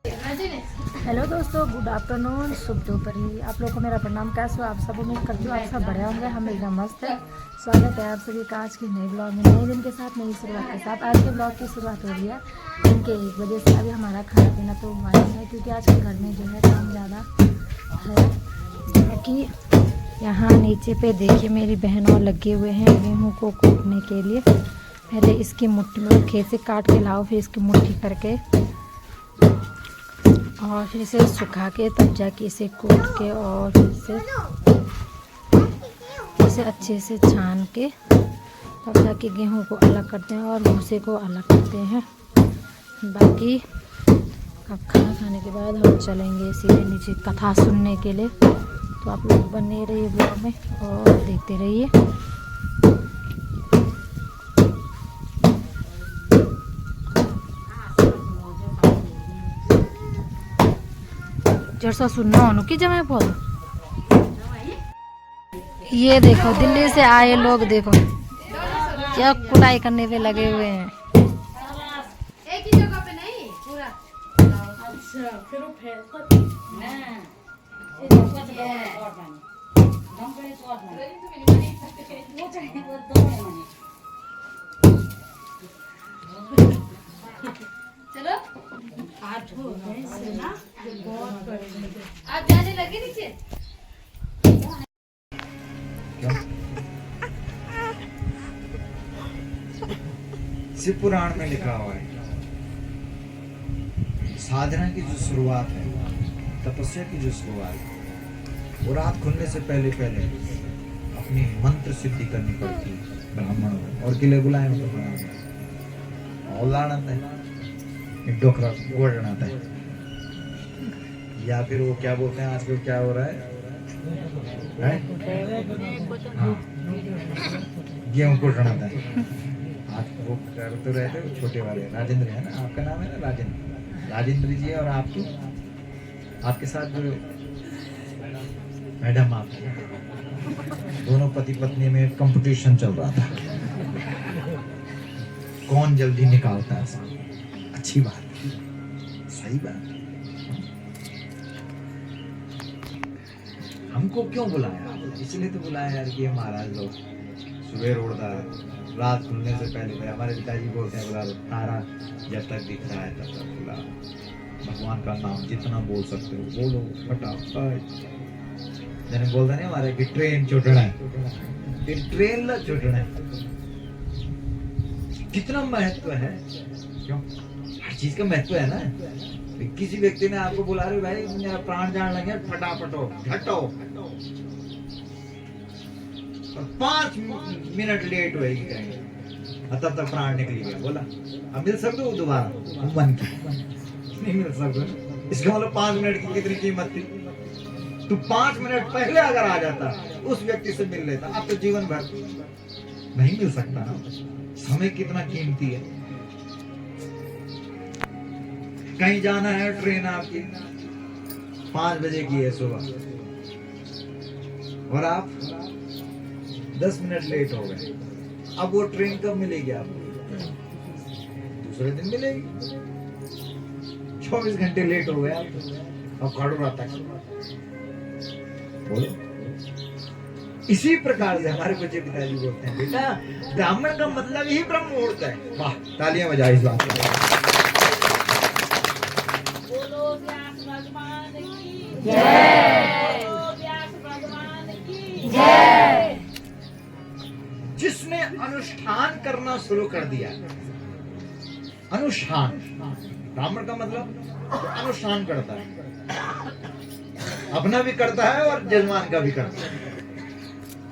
Hello दोस्तों, good afternoon, शुभ दोपहरी। आप लोगों को मेरा प्रणाम। कैसे हो आप सब? उम्मीद करती हूँ आप सब बढ़िया होंगे। हम एकदम मस्त है। स्वागत है आप सभी का आज के नए ब्लॉग में, नए दिन के साथ, नई शुरुआत के साथ। आज के ब्लॉग की शुरुआत हो रही है दिन के 1 बजे से। अभी हमारा खाना पीना तो हुआ नहीं है क्योंकि आजकल घर में जो है काम ज़्यादा है। क्योंकि यहाँ नीचे पे देखिए मेरी बहन और लगे हुए हैं गेहूँ को कूटने के लिए। पहले इसकी मुट्ठी में खेत से काट के लाओ, फिर इसकी मुट्ठी करके और फिर इसे सुखा के तब जाके इसे कूट के और फिर इसे अच्छे से छान के तब जाके गेहूं को अलग करते हैं और भूसे को अलग करते हैं। बाकी अब खाना खाने के बाद हम चलेंगे सीधे नीचे कथा सुनने के लिए। तो आप लोग बने रहिए ब्लॉग में और देखते रहिए। जरसा सुनना होनु की जमा बोल। ये देखो दिल्ली से आए लोग, देखो क्या कुटाई करने पे लगे हुए हैं। एक ही जगह पे नहीं पूरा। अच्छा फिर वो चलो आज हो गए से ना बहुत बड़े आज जाने लगे नीचे। शिव पुराण में लिखा हुआ है साधना की जो शुरुआत है, तपस्या की जो शुरुआत है, वो रात खुलने से पहले पहले अपनी मंत्र सिद्धि करनी पड़ती है ब्राह्मणों को। और किले बुलाए और डोकरा गोड़नाता है, या फिर वो क्या बोलते हैं आजकल क्या हो रहा है, हाँ गेहूं कोटनाता है। आज वो कर तो रहे थे छोटे वाले राजेंद्र है ना, आपका नाम है ना राजेंद्र जी है। और आपके साथ जो मैडम आप दोनों पति पत्नी में कंपटीशन चल रहा था, कौन जल्दी निकालता है। अच्छी बात, सही बात। हमको क्यों बुलाया? इसलिए तो बुलाया यार कि महाराज लोग सुबह रोड़ता है, रात खुलने से पहले हमारे पिताजी बोलते हैं बुला लो, तारा जब तक दिख रहा है तब तक बुला। भगवान का नाम जितना बोल सकते हो बोलो फटाफट। मैंने बोलता नहीं हमारे कि ट्रेन छूटना है, फिर ट्रेन ला छूटना है। कितना महत्व है, क्यों? हर चीज का महत्व है ना। किसी व्यक्ति ने आपको बुला रहे भाई मेरा प्राण जान लगे, फटाफट हटो, और 5 मिनट लेट होएगी कहीं तब तक प्राण निकली गया। बोला अब मिल सकते हो दोबारा मन की नहीं मिल सकते। इसका मतलब 5 मिनट की कितनी कीमत थी। तू 5 मिनट पहले अगर आ जाता उस व्यक्ति से मिल लेता, अब तो जीवन भर नहीं मिल सकता ना। समय कितना कीमती है। कहीं जाना है, ट्रेन आपकी 5 बजे की है सुबह और आप 10 मिनट लेट हो गए। अब वो ट्रेन कब मिलेगी आपको? दूसरे दिन मिलेगी। 24 घंटे लेट हो गए आप, अब खड़ो रहता है। बोलो। इसी प्रकार से हमारे बच्चे पिताजी बोलते हैं बेटा ब्राह्मण का मतलब ही ब्रह्म मुहूर्त है। वाह, तालियां बजाओ इस बात पर। बोलो व्यास भगवान की जय, बोलो व्यास भगवान की जय। जिसने अनुष्ठान करना शुरू कर दिया, अनुष्ठान, ब्राह्मण का मतलब अनुष्ठान करता है, अपना भी करता है और जजमान का भी करता है।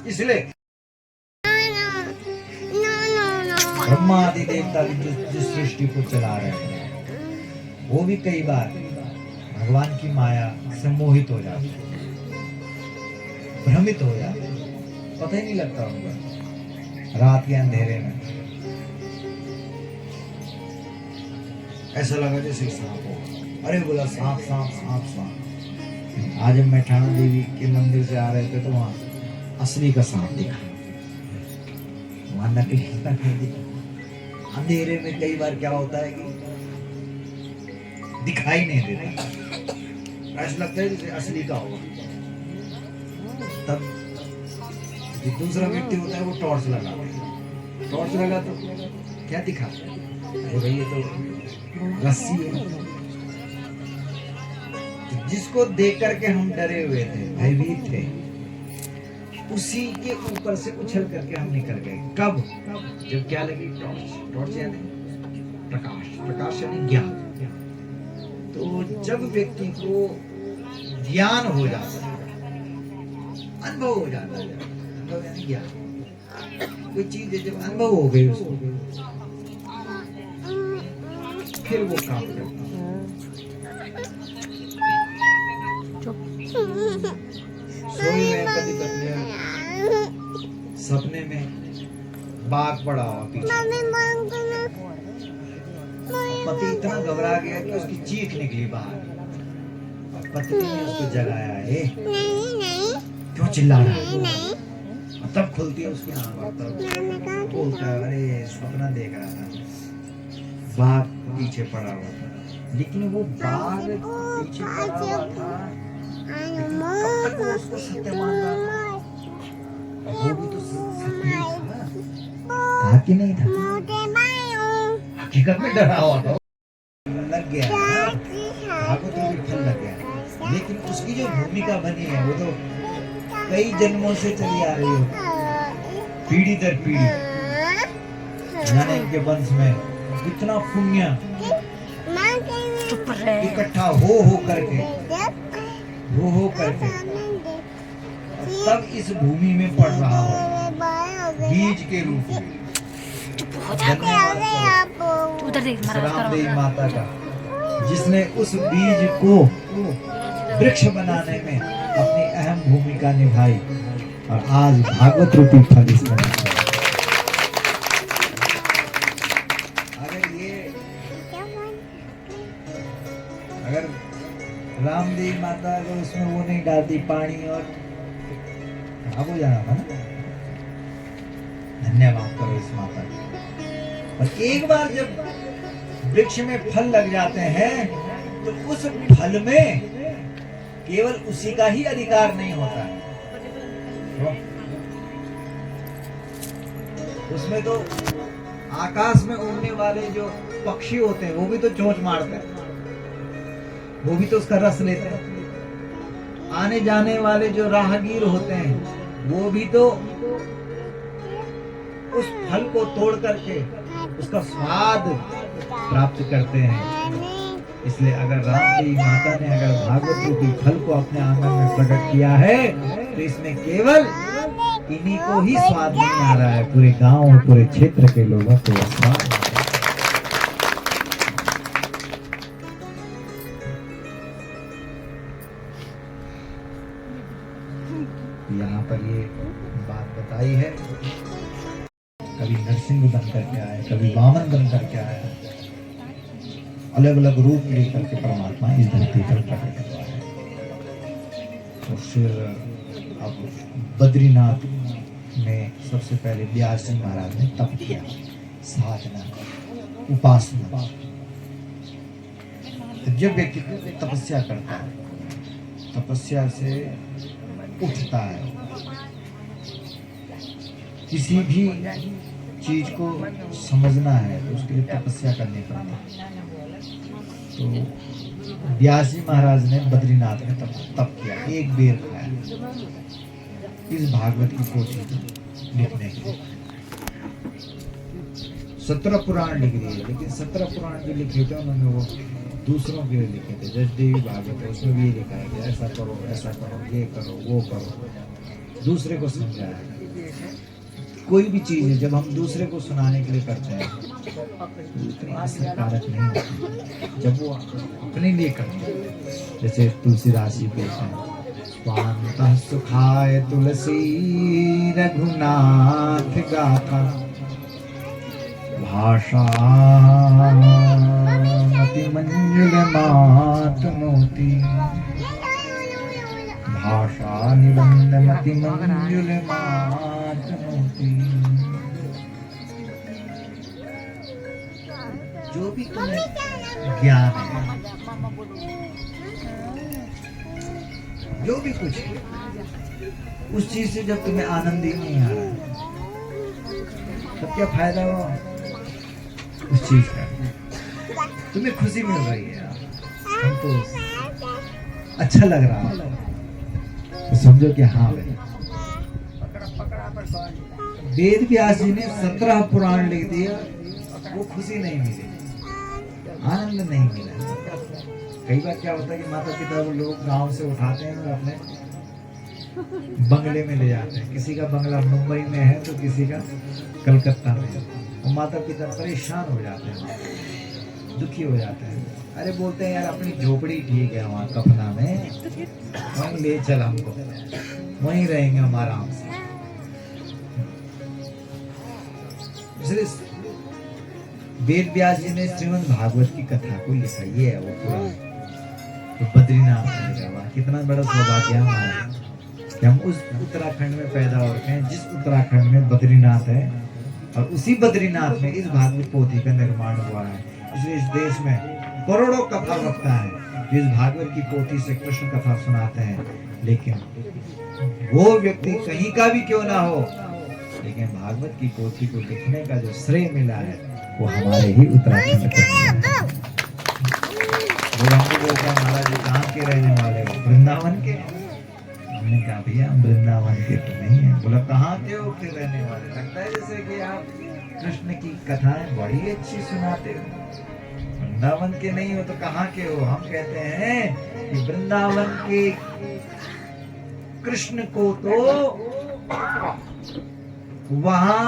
इसलिए ब्रह्मा आदि देवता भी जिस सृष्टि को चला रहे हैं वो भी कई बार भगवान की माया से मोहित हो जाते, भ्रमित हो जाते, पता ही नहीं लगता उनको। रात के अंधेरे में ऐसा लगा जैसे सांप हो। अरे बोला सांप सांप सांप सांप। आज हम मैठाणा देवी के मंदिर से आ रहे थे तो वहां असली का सांप दिखा, वहां नकली नहीं दिखा। अंधेरे में कई बार क्या होता है कि दिखाई नहीं देता, ऐसा लगता है जैसे असली का होगा। तब जो दूसरा व्यक्ति होता है वो टॉर्च लगा, टॉर्च लगा तो क्या दिखा, अरे भाई ये तो रस्सी है। तो जिसको देख करके हम डरे हुए थे, भयभीत थे, उसी के ऊपर से उछल करके हम निकल गए। कब? जब क्या लगी? टॉर्च। टॉर्च यानी प्रकाश, प्रकाश यानी ज्ञान। तो जब व्यक्ति को ज्ञान हो जाता है, अनुभव हो जाता है, अनुभव यानी ज्ञान, कोई चीज है जब अनुभव हो गई उसको, फिर वो काम करता है। सोई में पति पत्नी सपने में बाघ पड़ा हुआ पीछे, पति इतना घबरा गया कि उसकी चीख निकली बाहर। पत्नी ने उसको जगाया, ए क्यों चिल्ला रहा है? तब खुलती है उसकी आंख, तब बोलता है, अरे सपना देख रहा था, बाघ पीछे पड़ा हुआ था। लेकिन वो बाघ पीछे पड़ा हुआ था, कब तक वो उसको सत्य मान रहा था? वो भी तो सत्य था कि नहीं था? हकीकत में डरा हुआ था, लग गया, भागवत रूपी फल लग गया। लेकिन उसकी जो भूमिका बनी है वो तो कई जन्मों से चली आ रही हो, पीढ़ी दर पीढ़ी। जाने इनके वंश में कितना पुण्य इकट्ठा हो करके तब इस भूमि में पड़ रहा हो, बीज के रूप में। रामदेवी माता का, जिसने उस बीज को वृक्ष बनाने में अपनी अहम भूमिका निभाई, और आज भागवत रूपी फल इसमें। अगर रामदेवी माता अगर उसमें वो नहीं डालती पानी, और खराब हो जाना था ना। धन्यवाद करो इस माता का। और एक बार जब वृक्ष में फल लग जाते हैं तो उस फल में केवल उसी का ही अधिकार नहीं होता है, उसमें तो आकाश में उड़ने वाले जो पक्षी होते हैं वो भी तो चोंच मारते हैं, वो भी तो उसका रस लेते हैं। आने जाने वाले जो राहगीर होते हैं वो भी तो उस फल को तोड़ करके उसका स्वाद प्राप्त करते हैं। इसलिए अगर रामदेवी माता ने अगर भागवत रूपी फल को अपने आंगन में प्रकट किया है तो इसमें केवल इन्हीं को ही स्वाद नहीं आ रहा है, पूरे गांव और पूरे क्षेत्र के लोगों को स्वाद। यहाँ पर ये बात बताई है, कभी नरसिंह बन करके आए, कभी वामन बन करके आए, अलग अलग रूप लेकर के परमात्मा इस धरती पर प्रकट हुआ है। और फिर अब बद्रीनाथ में सबसे पहले व्यास जी महाराज ने तप किया, साधना, उपासना। जब व्यक्ति तपस्या करता है, तपस्या से उठता है, किसी भी चीज को समझना है तो उसके लिए तपस्या करनी पड़ती है। तो व्यास जी महाराज ने बद्रीनाथ में तप किया, एक बेर खाया इस भागवत की पोथी लिखने के लिए। 17 पुराण लिख दिए, लेकिन 17 पुराण जो लिखे थे उन्होंने वो दूसरों के लिए लिखे थे। जस देवी भागवत है उसमें भी ये लिखा है कि ऐसा करो, ये करो, वो करो, दूसरे को समझाया। कोई भी चीज है जब हम दूसरे को सुनाने के लिए करते हैं तो इतनी असरकारक नहीं होती जब वो अपने लिए करते हैं। जैसे तुलसीदास जी बोलते हैं, स्वांतः सुखाय तुलसी रघुनाथ गाथा, भाषा मति मंजुल मात मोती, भाषा निबंध मति मंजुल मात मोती। जो भी तुम्हें ज्ञान है, जो भी कुछ है, उस चीज से जब तुम्हें आनंद ही नहीं आ रहा है, तब क्या फायदा हुआ उस चीज का? तुम्हें खुशी मिल रही है, हम तो अच्छा लग रहा है, तो समझो कि हाँ भाई। वेद व्यास जी ने 17 पुराण लिख दिया, वो खुशी नहीं मिली, आनंद नहीं मिला। कई बार क्या होता है कि माता पिता वो लोग गांव से उठाते हैं और अपने बंगले में ले जाते हैं। किसी का बंगला मुंबई में है तो किसी का कलकत्ता में है। वो माता पिता परेशान हो जाते हैं, दुखी हो जाते हैं। अरे बोलते हैं यार अपनी झोपड़ी ठीक है वहाँ कपना में, वहीं ले चल हमको, वहीं रहेंगे हम आराम से। वेद व्यास जी ने श्रीमद् भागवत की कथा को लिखा, ये है वो पुराण। तो बद्रीनाथ में लिखा हुआ, कितना बड़ा सौभाग्य है हमारा कि हम उस उत्तराखंड में पैदा हो रखे हैं जिस उत्तराखंड में बद्रीनाथ है, और उसी बद्रीनाथ में इस भागवत पोथी का निर्माण हुआ है। इसलिए इस देश में करोड़ों कथा वक्ता है जो इस भागवत की पोथी से कृष्ण कथा सुनाते हैं, लेकिन वो व्यक्ति कहीं का भी क्यों ना हो, लेकिन भागवत की पोथी को लिखने का जो श्रेय मिला है वो हमारे ही उत्तराखंड के। वो हमको बोलते हैं महाराज जी कहाँ के रहने वाले हो? वृंदावन के। हमने कहा भैया हम वृंदावन के तो नहीं है। बोला कहाँ के हो के रहने वाले? लगता है जैसे कि आप कृष्ण की कथाएं बड़ी अच्छी सुनाते हो। वृंदावन के नहीं हो तो कहाँ के हो? हम कहते हैं कि वृंदावन के कृष्ण को तो वहां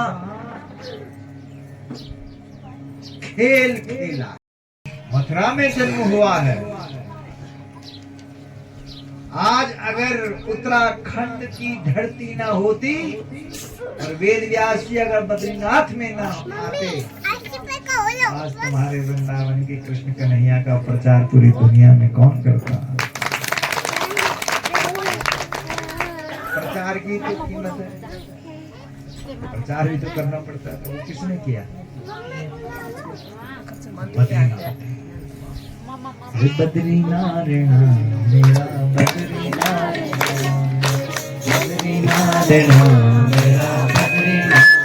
खेल खेला, मथुरा में जन्म हुआ है। आज अगर उत्तराखंड की धरती ना होती और वेद व्यास जी अगर बद्रीनाथ में ना आते, आज तुम्हारे वृंदावन के कृष्ण कन्हैया का प्रचार पूरी दुनिया में कौन करता? प्रचार की तो कीमत है, प्रचार भी तो करना पड़ता है। तो वो किसने किया? बद्रीनाथ। बद्रीनाथ मेरा बद्रीनाथ, बद्रीनाथ मेरा बद्रीनाथ,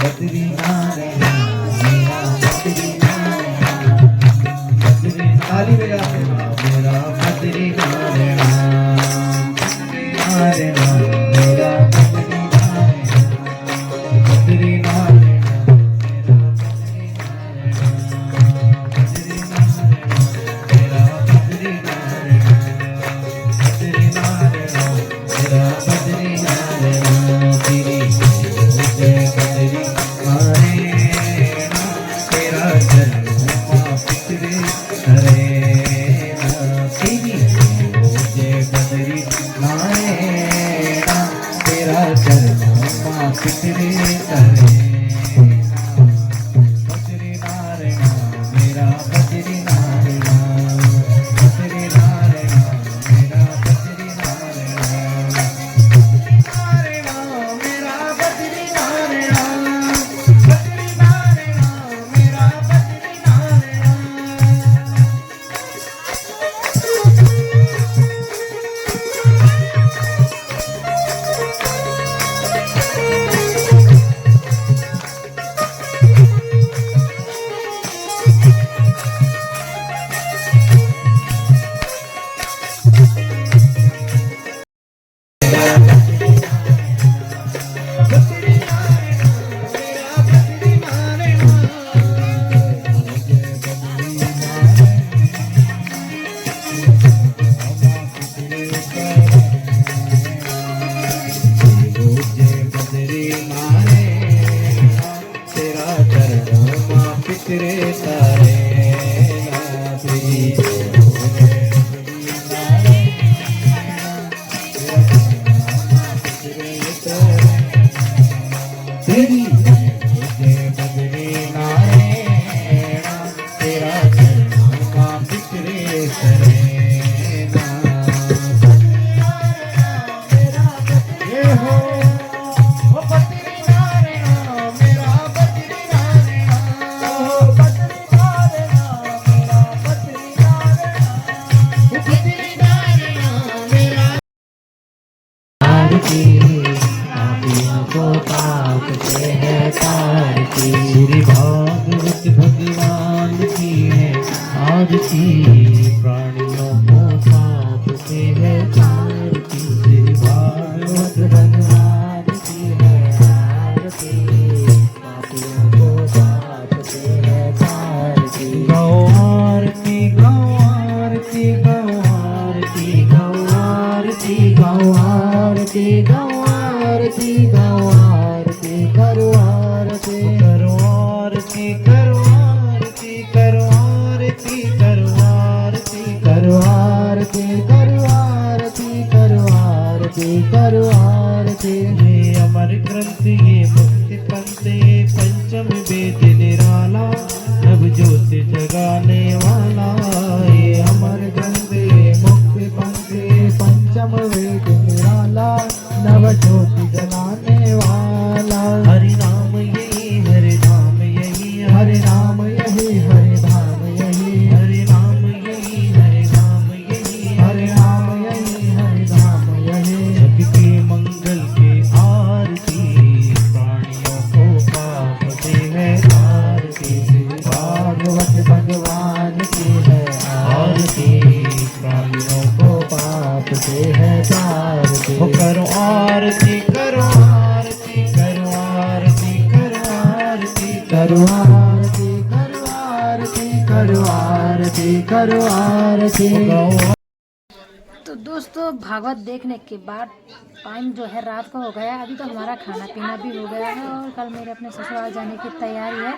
बद्रीनाथ मेरा बद्रीनाथ, ताली बजाते मेरा बद्रीनाथ, मेरा हो आरती पापियों को पाप से है तारती श्री भागवत भगवान की है आरती प्राणियों को पाप से है तारती श्री भागवत भगवान की है आरती पापियों को पाप से है तारती गौ आरती गौ आरती गौ आरती गौ आरती गौ आरती गौ आरती गौ आरती करो आरती करो आरती करो आरती करो आरती करो आरती करो आरती करो आरती करो आरती करो आरती ये अमर ग्रंथ ये मुक्ति पंथ ये पंचम वेद निराला नव ज्योति जगाने वाला ये अमर ग्रंथ ये मुक्ति पंथ ये पंचम वेद निराला नव ज्योति जगाने वाला हरि नाम यही हरि धाम यही हरि नाम यही हरि धाम यही हरि नाम यही हरि धाम यही हरि नाम यही हरि धाम यही सबके मंगल के आरती प्राणियों को पाप से है आरती श्री भागवत भगवान की है आरती प्राणियों को पाप से है आरती करो आरती करो आरती करो आरती करो आरती करो आरती करो आरती करो आरती करो आरती तो दोस्तों भागवत देखने के बाद टाइम जो है रात का हो गया है। अभी तो हमारा खाना पीना भी हो गया है और कल मेरे अपने ससुराल जाने की तैयारी है,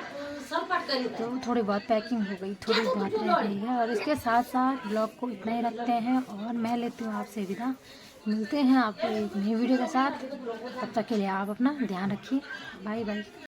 तो थोड़ी बहुत पैकिंग हो गई, थोड़ी बहुत रह गई है। और इसके साथ साथ ब्लॉग को इतना ही रखते हैं और मैं लेती हूँ आपसे विदा। मिलते हैं आपको एक नई वीडियो के साथ, तब तक के लिए आप अपना ध्यान रखिए। Bye bye.